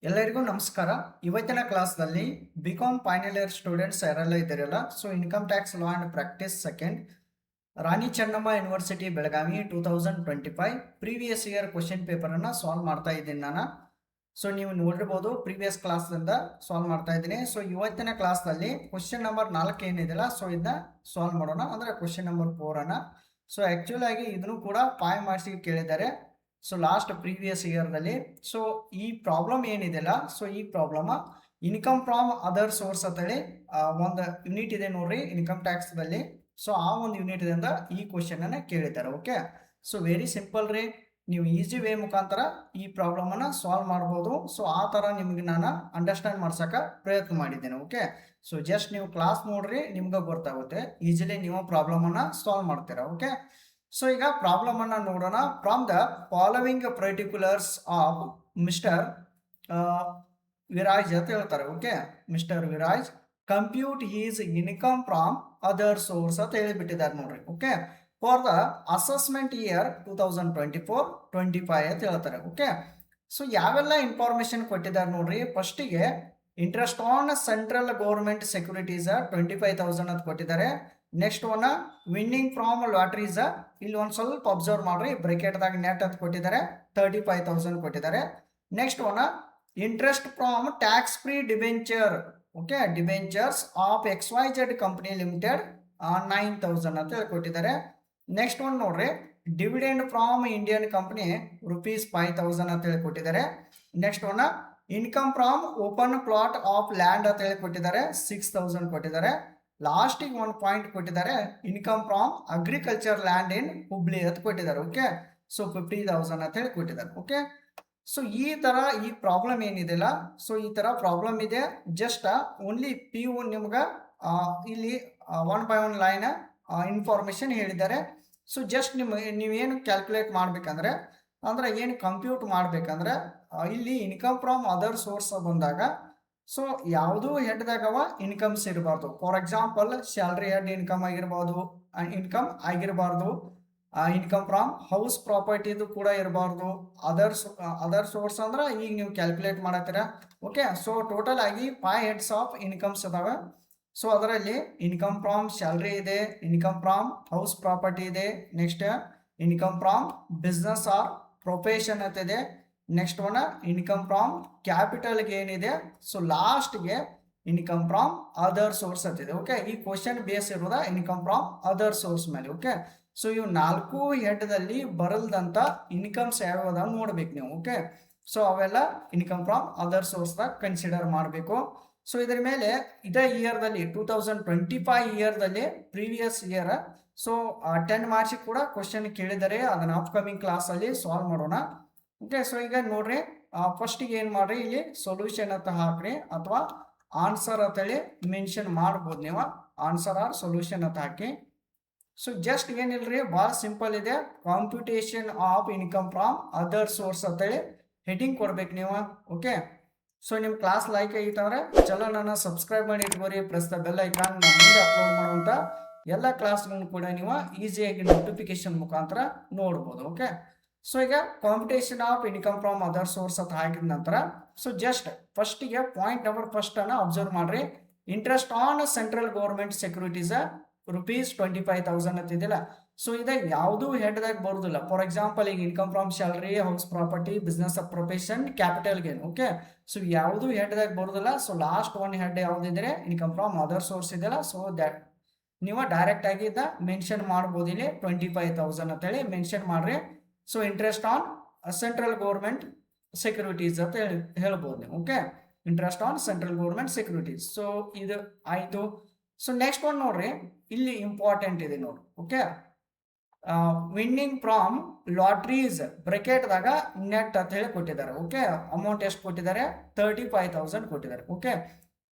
ಎಲ್ಲರಿಗೂ ನಮಸ್ಕಾರ. ಇವತ್ತಿನ ಕ್ಲಾಸ್ನಲ್ಲಿ ಬಿಕಾಮ್ ಫೈನಲ್ ಇಯರ್ ಸ್ಟೂಡೆಂಟ್ಸ್ ಯಾರೆಲ್ಲ ಇದ್ದೀರಲ್ಲ, so income tax law and practice second Rani Chennamma university Belagavi 2025 previous year question ಪೇಪರನ್ನು ಸಾಲ್ವ್ ಮಾಡ್ತಾ ಇದ್ದೀನಿ ನಾನು. ಸೊ ನೀವು ನೋಡಿರ್ಬೋದು ಪ್ರೀವಿಯಸ್ ಕ್ಲಾಸ್ದಿಂದ ಸಾಲ್ವ್ ಮಾಡ್ತಾ ಇದ್ದೀನಿ. ಸೊ ಇವತ್ತಿನ ಕ್ಲಾಸ್ನಲ್ಲಿ ಕ್ವಶನ್ ನಂಬರ್ 4 ಏನಿದೆಯಲ್ಲ, ಸೊ ಇದನ್ನ ಸಾಲ್ವ್ ಮಾಡೋಣ, ಅಂದರೆ ಕ್ವಶನ್ ನಂಬರ್ 4 ಸೊ ಆ್ಯಕ್ಚುಲ್ ಆಗಿ ಇದನ್ನು ಕೂಡ 5 ಮಾರ್ಕ್ಸಿಗೆ ಕೇಳಿದ್ದಾರೆ. ಸೊ ಲಾಸ್ಟ್ ಪ್ರೀವಿಯಸ್ ಇಯರ್ದಲ್ಲಿ. ಸೊ ಈ ಪ್ರಾಬ್ಲಮ್ ಏನಿದೆಯಲ್ಲ, ಸೊ ಈ problem income from other source ಅಂತೇಳಿ ಒಂದು ಯೂನಿಟ್ ಇದೆ ನೋಡ್ರಿ ಇನ್ಕಮ್ ಟ್ಯಾಕ್ಸ್ದಲ್ಲಿ. ಸೊ ಆ ಒಂದು ಯೂನಿಟ್ದಿಂದ ಈ ಕ್ವಶನ್ ಅನ್ನ ಕೇಳಿದ್ದಾರೆ. ಓಕೆ, ಸೊ ವೆರಿ ಸಿಂಪಲ್ ರೀ, ನೀವು ಈಸಿ ವೇ ಮುಖಾಂತರ ಈ ಪ್ರಾಬ್ಲಮ್ ಅನ್ನ ಸಾಲ್ವ್ ಮಾಡ್ಬೋದು. ಸೊ ಆ ಥರ ನಿಮ್ಗೆ ನಾನು ಅಂಡರ್ಸ್ಟ್ಯಾಂಡ್ ಮಾಡ್ಸಕ್ಕೆ ಪ್ರಯತ್ನ ಮಾಡಿದ್ದೇನೆ. ಓಕೆ, ಸೊ ಜಸ್ಟ್ ನೀವು ಕ್ಲಾಸ್ ನೋಡ್ರಿ, ನಿಮ್ಗೆ ಗೊತ್ತಾಗುತ್ತೆ, ಈಸಿಲಿ ನೀವು ಪ್ರಾಬ್ಲಮ್ ಅನ್ನ ಸಾಲ್ವ್ ಮಾಡ್ತೀರಾ. ಓಕೆ, ಸೊ ಈಗ ಪ್ರಾಬ್ಲಮ್ ಅನ್ನ ನೋಡೋಣ. From the following particulars of mister Viraj ಅಂತ ಹೇಳ್ತಾರೆ. Okay, mister Viraj compute his income from other source ಅಂತ ಹೇಳಿಬಿಟ್ಟಿದ್ದಾರೆ ನೋಡ್ರಿ. Okay, for the assessment year 2024-25 ಅಂತ ಹೇಳ್ತಾರೆ. ಓಕೆ, ಸೊ ಯಾವೆಲ್ಲ ಇನ್ಫಾರ್ಮೇಶನ್ ಕೊಟ್ಟಿದ್ದಾರೆ ನೋಡ್ರಿ. ಫಸ್ಟಿಗೆ interest on central government securities 25,000 ಅಂತ ಕೊಟ್ಟಿದ್ದಾರೆ. ನೆಕ್ಸ್ಟ್ ಒನ್ ವಿನ್ನಿಂಗ್ ಫ್ರಾಮ್ ಲಾಟ್ರೀಸ್, ಇಲ್ಲಿ ಒಂದು ಸ್ವಲ್ಪ ಅಬ್ಸರ್ವ್ ಮಾಡ್ರಿ, ಬ್ರೆಕೆಟ್ದಾಗ ನೆಟ್ ಅಂತ ಕೊಟ್ಟಿದ್ದಾರೆ, 35,000 ಕೊಟ್ಟಿದ್ದಾರೆ. Next one interest from tax free debenture, okay, debentures of XYZ company limited 9,000 ಅಂತ ಹೇಳಿ ಕೊಟ್ಟಿದ್ದಾರೆ. ನೆಕ್ಸ್ಟ್ ಒನ್ ನೋಡ್ರಿ, ಡಿವಿಡೆಂಡ್ ಫ್ರಾಮ್ ಇಂಡಿಯನ್ ಕಂಪನಿ ₹5,000 ಅಂತ ಹೇಳಿ ಕೊಟ್ಟಿದ್ದಾರೆ. Next one income from open plot of land ಅಂತ ಹೇಳಿ ಕೊಟ್ಟಿದ್ದಾರೆ, 6,000 ಕೊಟ್ಟಿದ್ದಾರೆ. ಲಾಸ್ಟಿಗೆ ಒಂದು ಪಾಯಿಂಟ್ ಕೊಟ್ಟಿದ್ದಾರೆ, income from agriculture land in Hubli ಅಂತ ಕೊಟ್ಟಿದ್ದಾರೆ. ಓಕೆ, ಸೊ 50,000 ಅಂತ ಹೇಳಿ ಕೊಟ್ಟಿದ್ದಾರೆ. ಓಕೆ, ಸೊ ಈ ತರ ಈ ಪ್ರಾಬ್ಲಮ್ ಏನಿದೆಯಲ್ಲ, ಸೊ ಈ ತರ ಪ್ರಾಬ್ಲಮ್ ಇದೆ. ಜಸ್ಟ್ ಓನ್ಲಿ PU ನಿಮ್ಗೆ ಇಲ್ಲಿ 1 by 1 ಲೈನ್ ಇನ್ಫಾರ್ಮೇಶನ್ ಹೇಳಿದ್ದಾರೆ. ಸೊ ಜಸ್ಟ್ ನೀವೇನು ಕ್ಯಾಲ್ಕುಲೇಟ್ ಮಾಡ್ಬೇಕಂದ್ರೆ, ಅಂದ್ರೆ ಏನು ಕಂಪ್ಯೂಟ್ ಮಾಡ್ಬೇಕಂದ್ರೆ, ಇಲ್ಲಿ ಇನ್ಕಮ್ ಫ್ರಾಮ್ ಅದರ್ ಸೋರ್ಸ್ ಬಂದಾಗ ಸೊ ಯಾವುದು ಹೆಡ್ದಾಗವ ಇನ್ಕಮ್ಸ್ ಇರಬಾರ್ದು. For example salary head income ಆಗಿರ್ಬೋದು, ಆಗಿರಬಾರ್ದು. ಇನ್ಕಮ್ ಫ್ರಾಮ್ ಹೌಸ್ ಪ್ರಾಪರ್ಟಿದು ಕೂಡ ಇರಬಾರ್ದು. ಅದರ್ ಸೋರ್ಸ್ ಅಂದ್ರೆ ಈಗ ನೀವು ಕ್ಯಾಲ್ಕುಲೇಟ್ ಮಾಡತ್ತೀರ. ಓಕೆ, ಸೊ ಟೋಟಲ್ ಆಗಿ 5 ಹೆಡ್ಸ್ ಆಫ್ ಇನ್ಕಮ್ಸ್ ಅದಾವೆ. ಸೊ ಅದರಲ್ಲಿ ಇನ್ಕಮ್ ಫ್ರಾಮ್ ಸ್ಯಾಲ್ರಿ ಇದೆ, ಇನ್ಕಮ್ ಫ್ರಾಮ್ ಹೌಸ್ ಪ್ರಾಪರ್ಟಿ ಇದೆ, next income from business or profession ಅಂತ ಇದೆ. Next one income from capital gain ಇದೆ. ಸೊ ಲಾಸ್ಟ್ಗೆ ಇನ್ಕಮ್ ಫ್ರಾಮ್ ಅದರ್ ಸೋರ್ಸ್ ಅಂತಿದೆ. ಓಕೆ, ಈ ಕ್ವಶನ್ ಬೇಸ್ ಇರೋದ ಇನ್ಕಮ್ ಫ್ರಾಮ್ ಅದರ್ ಸೋರ್ಸ್ ಮೇಲೆ. ಓಕೆ, ಸೊ ಇವು 4 ಹೆಡ್ದಲ್ಲಿ ಬರಲ್ದಂತ ಇನ್ಕಮ್ಸ್ ಯಾವ್ಯಾವ ನೋಡ್ಬೇಕು ನೀವು. ಓಕೆ, ಸೊ ಅವೆಲ್ಲ ಇನ್ಕಮ್ ಫ್ರಾಮ್ ಅದರ್ ಸೋರ್ಸ್ದಾಗ ಕನ್ಸಿಡರ್ ಮಾಡಬೇಕು. ಸೊ ಇದರ ಮೇಲೆ ಇದೇ ಇಯರ್ದಲ್ಲಿ 2025 ಇಯರ್ದಲ್ಲಿ ಪ್ರೀವಿಯಸ್ ಇಯರ್ ಸೊ 10 ಮಾರ್ಕ್ಸ್ ಕೂಡ ಕ್ವಶನ್ ಕೇಳಿದರೆ, ಅದನ್ನ ಅಪ್ಕಮಿಂಗ್ ಕ್ಲಾಸಲ್ಲಿ ಸಾಲ್ವ್ ಮಾಡೋಣ. ಓಕೆ, ಸೊ ಈಗ ನೋಡ್ರಿ, ಫಸ್ಟಿಗೆ ಏನು ಮಾಡ್ರಿ, ಇಲ್ಲಿ ಸೊಲ್ಯೂಷನ್ ಅಂತ ಹಾಕ್ರಿ, ಅಥವಾ ಆನ್ಸರ್ ಅಂತೇಳಿ ಮೆನ್ಷನ್ ಮಾಡ್ಬೋದು ನೀವು, ಆನ್ಸರ್ ಆರ್ ಸೊಲ್ಯೂಷನ್ ಅಂತ ಹಾಕಿ. ಸೊ ಜಸ್ಟ್ ಏನಿಲ್ರಿ, ಭಾಳ ಸಿಂಪಲ್ ಇದೆ, computation of income from other source ಅಂತೇಳಿ ಹೆಡಿಂಗ್ ಕೊಡ್ಬೇಕು ನೀವು. ಓಕೆ, ಸೊ ನಿಮ್ಮ ಕ್ಲಾಸ್ ಲೈಕ್ ಆಗಿತ್ತಂದ್ರೆ ಚಾನಲನ್ನು ಸಬ್ಸ್ಕ್ರೈಬ್ ಮಾಡಿ ಇಟ್ಕೋರಿ, ಪ್ರೆಸ್ ದ ಬೆಲ್ ಐಕಾನ್. ನಮ್ಮ ಮುಂದೆ ಅಪ್ಲೋಡ್ ಮಾಡುವಂಥ ಎಲ್ಲ ಕ್ಲಾಸ್ಗಳನ್ನು ಕೂಡ ನೀವು ಈಸಿಯಾಗಿ ನೋಟಿಫಿಕೇಶನ್ ಮುಖಾಂತರ ನೋಡ್ಬೋದು. ಓಕೆ, ಸೊ ಈಗ computation of income from other source ಅಂತ ಹಾಕಿದ ನಂತರ, ಸೊ ಜಸ್ಟ್ ಫಸ್ಟಿಗೆ ಪಾಯಿಂಟ್ ನಂಬರ್ ಫಸ್ಟ್ ಅನ್ನ ಅಬ್ಸರ್ವ್ ಮಾಡ್ರಿ. Interest on central government securities ₹25,000 ಅಂತಿದ್ದಿಲ್ಲ. ಸೊ ಇದು ಯಾವುದು ಹೆಡ್ದಾಗ ಬರುದಿಲ್ಲ. ಫಾರ್ ಎಕ್ಸಾಂಪಲ್ ಈಗ income from salary, house property, business of profession, capital gain. Okay, so ಯಾವುದು ಹೆಡ್ದಾಗ ಬರುದಿಲ್ಲ. ಸೊ ಲಾಸ್ಟ್ ಒನ್ ಹೆಡ್ ಯಾವ್ದಿದ್ರೆ ಇನ್ಕಮ್ ಫ್ರಾಮ್ ಅದರ್ ಸೋರ್ಸ್ ಇದೆಯಲ್ಲ, ಸೊ ದಟ್ ನೀವು ಡೈರೆಕ್ಟ್ ಆಗಿ ಮೆನ್ಷನ್ ಮಾಡ್ಬೋದು. ಇಲ್ಲಿ 25,000 ಅಂತೇಳಿ ಮೆನ್ಷನ್ ಮಾಡ್ರಿ. So interest on central government securities ಅಂತ ಹೇಳ್ಬೋದು ನೀವು. Okay, interest on central government securities. So ಇದು ಆಯ್ತು. ಸೊ ನೆಕ್ಸ್ಟ್ ಒನ್ ನೋಡ್ರಿ, ಇಲ್ಲಿ ಇಂಪಾರ್ಟೆಂಟ್ ಇದೆ ನೋಡ್ರಿ. ಓಕೆ, ವಿನ್ನಿಂಗ್ ಫ್ರಾಮ್ ಲಾಟ್ರೀಸ್ ಬ್ರೆಕೆಟ್ದಾಗ ನೆಟ್ ಅಂತ ಹೇಳಿ ಕೊಟ್ಟಿದ್ದಾರೆ. ಓಕೆ, ಅಮೌಂಟ್ ಎಷ್ಟು ಕೊಟ್ಟಿದ್ದಾರೆ, 35,000 ಕೊಟ್ಟಿದ್ದಾರೆ. ಓಕೆ,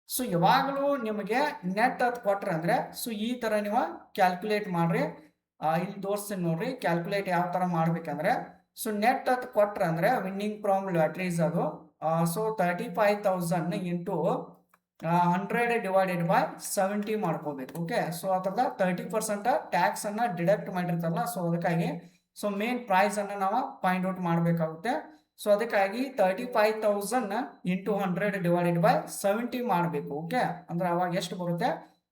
ಸೊ ಯಾವಾಗಲೂ ನಿಮಗೆ ನೆಟ್ ಅಂತ ಕೊಟ್ರೆ ಅಂದ್ರೆ, ಸೊ ಈ ತರ ನೀವು ಕ್ಯಾಲ್ಕುಲೇಟ್ ಮಾಡ್ರಿ. ಇಲ್ಲಿ ತೋರಿಸ್ತೀನಿ ನೋಡ್ರಿ, ಕ್ಯಾಲ್ಕುಲೇಟ್ ಯಾವ ತರ ಮಾಡ್ಬೇಕಂದ್ರೆ, ಸೊ ನೆಟ್ ಅಂತ ಕೊಟ್ರೆ ಅಂದ್ರೆ ವಿನ್ನಿಂಗ್ ಫ್ರಾಮ್ ಲಾಟ್ರೀಸ್ ಅದು ಸೊ 35,000 ಇಂಟು 100 ಡಿವೈಡೆಡ್ ಬೈ 70 ಮಾಡ್ಕೋಬೇಕು. ಓಕೆ, ಸೊ ಅದರದ 30% ಟ್ಯಾಕ್ಸ್ ಅನ್ನ ಡಿಡಕ್ಟ್ ಮಾಡಿರ್ತಾರಲ್ಲ, ಸೊ ಅದಕ್ಕಾಗಿ ಸೊ ಮೇನ್ ಪ್ರೈಸ್ ಅನ್ನ ನಾವು ಫೈಂಡ್ ಔಟ್ ಮಾಡಬೇಕಾಗುತ್ತೆ. ಸೊ ಅದಕ್ಕಾಗಿ 35,000 ಇಂಟು 100 ಡಿವೈಡೆಡ್ ಬೈ 70 ಮಾಡಬೇಕು. ಓಕೆ, ಅಂದ್ರೆ ಅವಾಗ ಎಷ್ಟು ಬರುತ್ತೆ?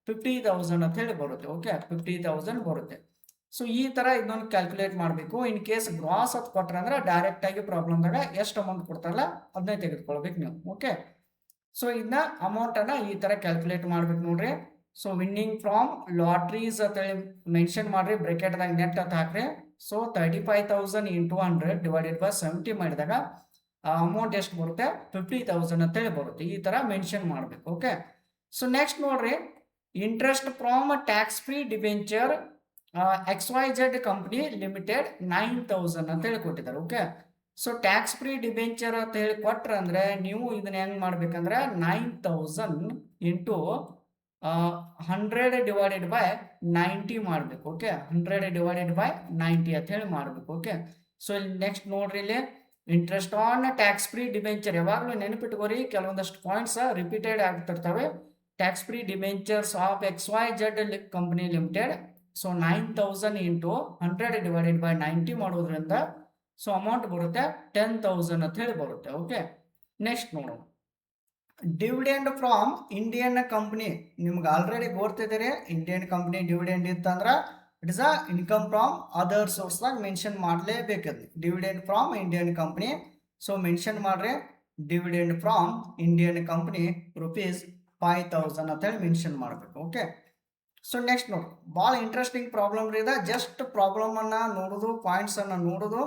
50,000 ಅಂತ ಹೇಳಿ ಬರುತ್ತೆ. ಓಕೆ, 50,000 ಬರುತ್ತೆ. ಸೊ ಈ ತರ ಇದನ್ನು ಕ್ಯಾಲ್ಕುಲೇಟ್ ಮಾಡಬೇಕು. ಇನ್ ಕೇಸ್ ಗ್ರಾಸ್ ಅಂತ ಕೊಟ್ರೆ ಅಂದ್ರೆ ಡೈರೆಕ್ಟ್ ಆಗಿ ಪ್ರಾಬ್ಲಮ್ದಾಗ ಎಷ್ಟು ಅಮೌಂಟ್ ಕೊಡ್ತಾರಲ್ಲ ಅದನ್ನೇ ತೆಗೆದುಕೊಳ್ಬೇಕು ನೀವು. ಓಕೆ, ಸೊ ಇದನ್ನ ಅಮೌಂಟ್ ಅನ್ನ ಈ ತರ ಕ್ಯಾಲ್ಕುಲೇಟ್ ಮಾಡ್ಬೇಕು ನೋಡ್ರಿ. ಸೊ ವಿನ್ನಿಂಗ್ ಫ್ರಾಮ್ ಲಾಟ್ರೀಸ್ ಅಂತ ಹೇಳಿ ಮೆನ್ಷನ್ ಮಾಡ್ರಿ, ಬ್ರೆಕೆಟ್ದಾಗ ನೆಟ್ ಅಂತ ಹಾಕ್ರಿ. ಸೊ 35,000 ಇಂಟು 100 ಡಿವೈಡೆಡ್ ಬೈ 70 ಮಾಡಿದಾಗ ಅಮೌಂಟ್ ಎಷ್ಟು ಬರುತ್ತೆ? 50,000 ಅಂತ ಹೇಳಿ ಬರುತ್ತೆ. ಈ ತರ ಮೆನ್ಷನ್ ಮಾಡ್ಬೇಕು. ಓಕೆ, ಸೊ ನೆಕ್ಸ್ಟ್ ನೋಡ್ರಿ, interest from tax free debenture XYZ company limited 9,000 ಅಂತ ಹೇಳಿ ಕೊಟ್ಟಿದ್ದಾರೆ. Okay, so tax free debenture ಅಂತ ಹೇಳಿ ಕೊಟ್ರ ಅಂದ್ರೆ ನೀವು ಇದನ್ನ ಹೆಂಗ್ ಮಾಡ್ಬೇಕಂದ್ರೆ 9,000 ಇಂಟು 100 ಡಿವೈಡೆಡ್ ಬೈ 90 ಮಾಡಬೇಕು. ಓಕೆ, 100 ಡಿವೈಡೆಡ್ ಬೈ 90 ಅಂತ ಹೇಳಿ ಮಾಡಬೇಕು. ಓಕೆ, ಸೊ ಇಲ್ಲಿ ನೆಕ್ಸ್ಟ್ ನೋಡ್ರಿ, ಇಲ್ಲಿ interest on tax free debenture ಯಾವಾಗಲೂ ನೆನಪಿಟ್ಕೋರಿ, ಕೆಲವೊಂದಷ್ಟು ಪಾಯಿಂಟ್ಸ್ ರಿಪೀಟೆಡ್ ಆಗ್ತಿರ್ತವೆ. Tax free debentures of XYZ company limited. So 9,000 into 100 divided by 90 ಮಾಡೋದ್ರಿಂದ ಸೊ ಅಮೌಂಟ್ ಬರುತ್ತೆ 10,000 ಅಂತ ಹೇಳಿ ಬರುತ್ತೆ. ಓಕೆ, ನೆಕ್ಸ್ಟ್ ನೋಡೋಣ, ಡಿವಿಡೆಂಡ್ ಫ್ರಾಮ್ ಇಂಡಿಯನ್ ಕಂಪನಿ. ನಿಮ್ಗೆ ಆಲ್ರೆಡಿ ಗೊತ್ತಿದ್ದೀರಿ, ಇಂಡಿಯನ್ ಕಂಪನಿ ಡಿವಿಡೆಂಡ್ ಇತ್ತಂದ್ರೆ it is a income from other ಸೋರ್ಸ್ದಾಗ ಮೆನ್ಷನ್ ಮಾಡಲೇಬೇಕದು. Dividend from Indian company. So mention ಮಾಡ್ರಿ, ಡಿವಿಡೆಂಡ್ ಫ್ರಾಮ್ ಇಂಡಿಯನ್ ಕಂಪನಿ ₹5,000 ಅಂತ ಹೇಳಿ ಮೆನ್ಷನ್ ಮಾಡಬೇಕು. ಓಕೆ, ಸೊ ನೆಕ್ಸ್ಟ್ ನೋಡಿ, ಭಾಳ ಇಂಟ್ರೆಸ್ಟಿಂಗ್ ಪ್ರಾಬ್ಲಮ್ ರೀ. ಜಸ್ಟ್ ಪ್ರಾಬ್ಲಮ್ ಅನ್ನ ನೋಡೋದು, ಪಾಯಿಂಟ್ಸ್ ಅನ್ನ ನೋಡೋದು.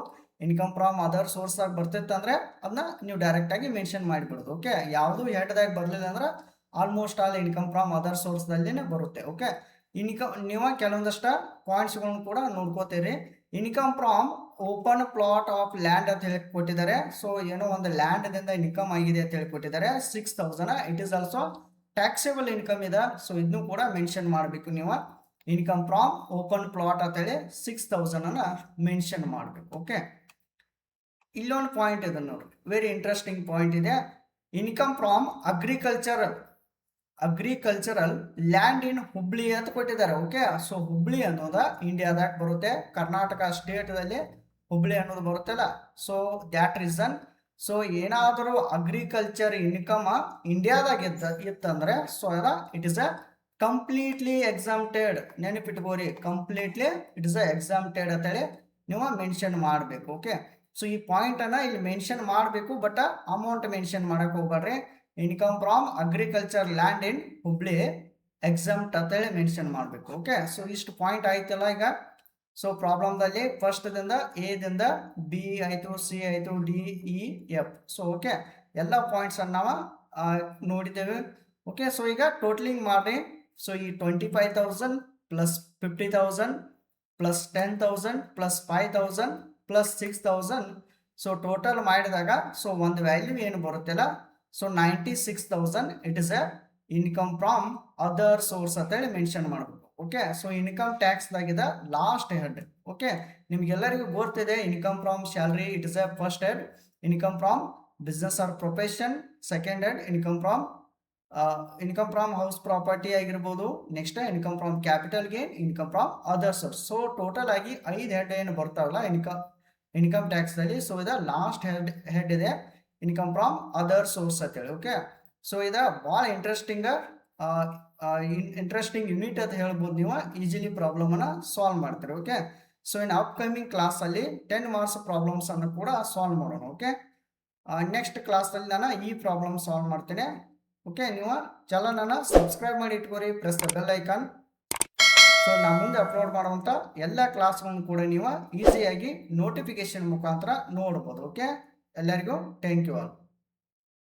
ಇನ್ಕಮ್ ಫ್ರಾಮ್ ಅದರ್ ಸೋರ್ಸ್ ಆಗಿ ಬರ್ತಿತ್ತು ಅಂದ್ರೆ ಅದನ್ನ ನೀವು ಡೈರೆಕ್ಟ್ ಆಗಿ ಮೆನ್ಷನ್ ಮಾಡಿಬಿಡೋದು. ಓಕೆ, ಯಾವುದು ಹೆಡ್ದಾಗ ಬರಲಿಲ್ಲ ಅಂದ್ರೆ almost all income from other source ದಲ್ಲಿನೇ ಬರುತ್ತೆ. ಓಕೆ, ನೀವು ಕೆಲವೊಂದಷ್ಟು ಪಾಯಿಂಟ್ಸ್ಗಳನ್ನು ಕೂಡ ನೋಡ್ಕೋತೀರಿ. Income from open plot of land ಅಂತ ಹೇಳಿ ಕೊಟ್ಟಿದ್ದಾರೆ. ಸೊ ಏನೋ ಒಂದು ಲ್ಯಾಂಡ್ ದಿಂದ ಇನ್ಕಮ್ ಆಗಿದೆ ಅಂತ ಹೇಳಿ ಕೊಟ್ಟಿದ್ದಾರೆ 6,000. It is also taxable income ಇದೆ. ಸೊ ಇದನ್ನು ಕೂಡ ಮೆನ್ಷನ್ ಮಾಡಬೇಕು ನೀವು. ಇನ್ಕಮ್ ಫ್ರಾಮ್ ಓಪನ್ ಪ್ಲಾಟ್ ಅಂತ ಹೇಳಿ 6,000 ಅನ್ನ ಮೆನ್ಷನ್ ಮಾಡಬೇಕು. ಓಕೆ, ಇಲ್ಲೊಂದು ಪಾಯಿಂಟ್ ಇದೆ ನೋಡಿ, ವೆರಿ ಇಂಟ್ರೆಸ್ಟಿಂಗ್ ಪಾಯಿಂಟ್ ಇದೆ. Income from agricultural land in Hubli ಅಂತ ಕೊಟ್ಟಿದ್ದಾರೆ. ಓಕೆ, ಸೊ ಹುಬ್ಳಿ ಅನ್ನೋದು ಇಂಡಿಯಾದಾಗ ಬರುತ್ತೆ, ಕರ್ನಾಟಕ ಸ್ಟೇಟ್ದಲ್ಲಿ ಹುಬ್ಳಿ ಅನ್ನೋದು ಬರುತ್ತಲ್ಲ. ಸೊ ದ್ಯಾಟ್ ರೀಸನ್, ಸೊ ಏನಾದರೂ ಅಗ್ರಿಕಲ್ಚರ್ ಇನ್ಕಮ್ ಇಂಡಿಯಾದಾಗ ಇತ್ತಂದ್ರೆ so it is a completely exempted. ನೆನಪಿಟ್ಕೋರಿ, completely it is a exempted ಅಂತೇಳಿ ನೀವು ಮೆನ್ಷನ್ ಮಾಡಬೇಕು. ಓಕೆ, ಸೊ ಈ ಪಾಯಿಂಟ್ ಅನ್ನ ಇಲ್ಲಿ ಮೆನ್ಷನ್ ಮಾಡಬೇಕು, ಬಟ್ ಅಮೌಂಟ್ ಮೆನ್ಷನ್ ಮಾಡಕ್ ಹೋಗ್ಬೇಡ್ರಿ. Income from agriculture land in Hubli exempt ಅಂತೇಳಿ ಮೆನ್ಷನ್ ಮಾಡಬೇಕು. ಓಕೆ, ಸೊ ಇಷ್ಟು ಪಾಯಿಂಟ್ ಆಯ್ತಲ್ಲ ಈಗ. ಸೊ ಪ್ರಾಬ್ಲಮ್ದಲ್ಲಿ ಫಸ್ಟ್ ದಿಂದ ಎ ದಿಂದ ಬಿ ಆಯ್ತು, ಸಿ ಆಯ್ತು, D, E, F. So okay, ಎಲ್ಲ ಪಾಯಿಂಟ್ಸ್ ಅನ್ನ ನಾವು ನೋಡಿದ್ದೇವೆ. ಓಕೆ, ಸೊ ಈಗ ಟೋಟಲಿಂಗ್ ಮಾಡಿ. ಸೊ ಈ 25,000 plus 50,000 plus 10,000 plus 5,000 plus 6,000. So total ಮಾಡಿದಾಗ ಸೊ ಒಂದು ವ್ಯಾಲ್ಯೂ ಏನು ಬರುತ್ತಲ್ಲ, so 96,000 it is A income from other source ಅಂತೇಳಿ ಮೆನ್ಷನ್ ಮಾಡಬೇಕು. ಓಕೆ, ಸೊ ಇನ್ಕಮ್ ಟ್ಯಾಕ್ಸ್ ದಾಗಿದ ಲಾಸ್ಟ್ ಹೆಡ್. ಓಕೆ, ನಿಮ್ಗೆಲ್ಲರಿಗೂ ಗೊತ್ತಿದೆ, income from salary it is a first head, income from business or profession second head, income from house property ಆಗಿರ್ಬೋದು. Next income from capital gain, income from other source. So total ಆಗಿ 5 head ಏನು ಬರ್ತಾವಲ್ಲ income tax ದಲ್ಲಿ. So ಇದ last head ಇದೆ income from other source ಅಂತೇಳಿ. Okay, so ಇದ ಭಾಳ ಇಂಟ್ರೆಸ್ಟಿಂಗ್ ಯೂನಿಟ್ ಅಂತ ಹೇಳ್ಬೋದು. ನೀವು ಈಸಿಲಿ ಪ್ರಾಬ್ಲಮ್ ಅನ್ನ ಸಾಲ್ವ್ ಮಾಡ್ತೀರಿ. Okay, so in upcoming class ಅಲ್ಲಿ 10 ಮಾರ್ಕ್ಸ್ ಪ್ರಾಬ್ಲಮ್ಸ್ ಅನ್ನು ಕೂಡ ಸಾಲ್ವ್ ಮಾಡೋಣ. ಓಕೆ, ನೆಕ್ಸ್ಟ್ ಕ್ಲಾಸ್ ಅಲ್ಲಿ ನಾನು ಈ ಪ್ರಾಬ್ಲಮ್ ಸಾಲ್ವ್ ಮಾಡ್ತೇನೆ. ಓಕೆ, ನೀವು ಚಾನಲ್ ಸಬ್ಸ್ಕ್ರೈಬ್ ಮಾಡಿ ಇಟ್ಕೋರಿ, press the bell icon. So ನಾ ಮುಂದೆ ಅಪ್ಲೋಡ್ ಮಾಡುವಂತ ಎಲ್ಲ ಕ್ಲಾಸ್ಗಳನ್ನು ಕೂಡ ನೀವು ಈಸಿಯಾಗಿ ನೋಟಿಫಿಕೇಶನ್ ಮುಖಾಂತರ ನೋಡ್ಬೋದು. ಓಕೆ, ಎಲ್ಲರಿಗೂ ಥ್ಯಾಂಕ್ ಯು ಆಲ್.